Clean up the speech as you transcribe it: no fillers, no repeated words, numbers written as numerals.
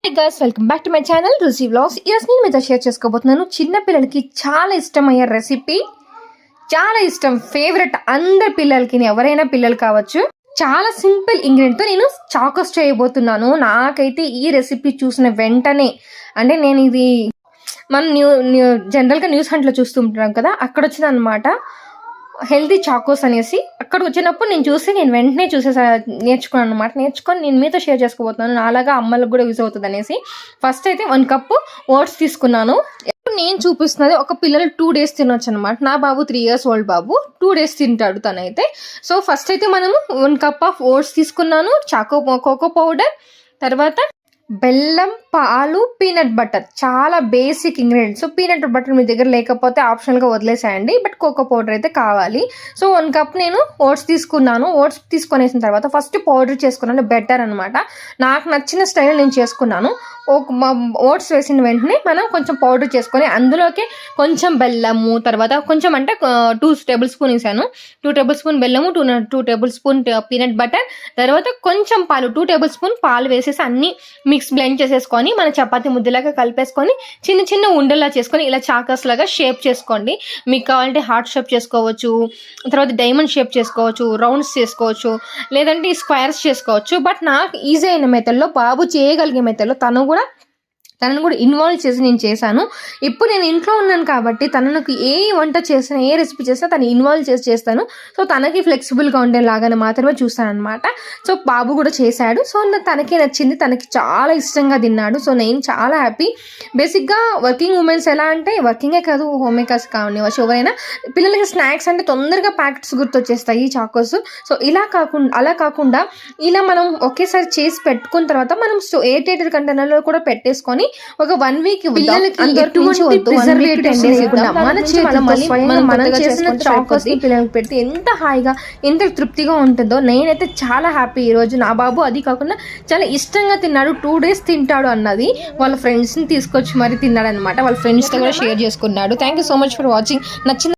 Hey guys, welcome back to my channel Ruchi Vlogs. ఈరోజు నేను మీతో షేర్ చేసుకోబోతున్నాను చిన్న పిల్లలకి చాలా ఇష్టమయ్యే రెసిపీ. చాలా ఇష్టం, ఫేవరెట్ అందరి పిల్లలకి, ఎవరైనా పిల్లలు కావచ్చు. చాలా సింపుల్ ఇంగ్రీడియంట్ తో నేను చాకోస్ చేయబోతున్నాను. నాకైతే ఈ రెసిపీ చూసిన వెంటనే, అంటే నేను ఇది మనం జనరల్గా న్యూస్ హంట్లో చూస్తుంటాం కదా, అక్కడ వచ్చింది అనమాట హెల్తీ చాకోస్ అనేసి. అక్కడికి వచ్చినప్పుడు నేను వెంటనే నేర్చుకున్నాను అనమాట. నేర్చుకొని నేను మీతో షేర్ చేసుకోబోతున్నాను. నాలాగా అమ్మలకు కూడా యూజ్ అవుతుంది అనేసి. ఫస్ట్ అయితే 1 కప్పు ఓట్స్ తీసుకున్నాను. నేను చూపిస్తున్నది ఒక పిల్లలు 2 days తినొచ్చు అనమాట. నా బాబు 3 years ఓల్డ్ బాబు 2 days తింటాడు తనైతే. సో ఫస్ట్ అయితే మనము 1 cup ఆఫ్ ఓట్స్ తీసుకున్నాను, కోకో పౌడర్, తర్వాత బెల్లం, పాలు, పీనట్ బటర్. చాలా బేసిక్ ఇంగ్రీడియంట్స్. పీనట్ బటర్ మీ దగ్గర లేకపోతే ఆప్షనల్గా వదిలేసేయండి, బట్ కోకో పౌడర్ అయితే కావాలి. సో 1 cup నేను ఓట్స్ తీసుకున్నాను. ఓట్స్ తీసుకొనేసిన తర్వాత ఫస్ట్ పౌడర్ చేసుకున్నాను, బెటర్ అనమాట. నాకు నచ్చిన స్టైల్ నేను చేసుకున్నాను. ఓట్స్ వేసిన వెంటనే మనం కొంచెం పౌడర్ చేసుకొని అందులోకి కొంచెం బెల్లము, తర్వాత కొంచెం అంటే 2 tablespoons వేసాను. 2 tablespoons బెల్లము, 2 tablespoons పీనట్ బటర్, తర్వాత కొంచెం పాలు, 2 tablespoons పాలు వేసేసి అన్ని బ్లెండ్ చేసేసుకొని మన చపాతీ ముద్దలాగా కలిపేసుకొని చిన్న చిన్న ఉండల్లా చేసుకొని ఇలా చాకస్ లాగా షేప్ చేసుకోండి. మీకు కావాలంటే హార్ట్ షేప్ చేసుకోవచ్చు, తర్వాత డైమండ్ షేప్ చేసుకోవచ్చు, రౌండ్స్ చేసుకోవచ్చు, లేదంటే స్క్వేర్స్ చేసుకోవచ్చు. బట్ నాకు ఈజీ అయిన మెథడ్లో, బాబు చేయగలిగే మెథడ్లో తనను కూడా ఇన్వాల్వ్ చేసి నేను చేశాను. ఇప్పుడు నేను ఇంట్లో ఉన్నాను కాబట్టి తనకు ఏ వంట చేసినా, ఏ రెసిపీ చేసినా తను ఇన్వాల్వ్ చేసి చేస్తాను. సో తనకి ఫ్లెక్సిబుల్గా ఉండేలాగానే మాత్రమే చూస్తాను అనమాట. సో బాబు కూడా చేశాడు. సో తనకే నచ్చింది, తనకి చాలా ఇష్టంగా తిన్నాడు. సో నేను చాలా హ్యాపీ. బేసిక్గా వర్కింగ్ ఉమెన్స్ ఎలా అంటే, వర్కింగే కాదు, హోమ్ మేకర్స్ కానివ్వచ్చు, ఎవరైనా పిల్లలకి స్నాక్స్ అంటే తొందరగా ప్యాకెట్స్ గుర్తొచ్చేస్తాయి ఈ చాకోస్. సో అలా కాకుండా ఇలా మనం ఒకేసారి చేసి పెట్టుకున్న తర్వాత మనం ఎయిర్ కంటైనర్లో కూడా పెట్టేసుకొని ఒక 1 week పిల్లలకి పెడితే ఎంత హాయిగా, ఎంత తృప్తిగా ఉంటుందో. నేనైతే చాలా హ్యాపీ ఈరోజు. నా బాబు అది కాకుండా చాలా ఇష్టంగా తిన్నాడు. 2 days తింటాడు అన్నది వాళ్ళ ఫ్రెండ్స్ని తీసుకొచ్చి మరి తిన్నాడు అనమాట. వాళ్ళ ఫ్రెండ్స్తో కూడా షేర్ చేసుకున్నాడు. Thank you so much for watching. నచ్చిన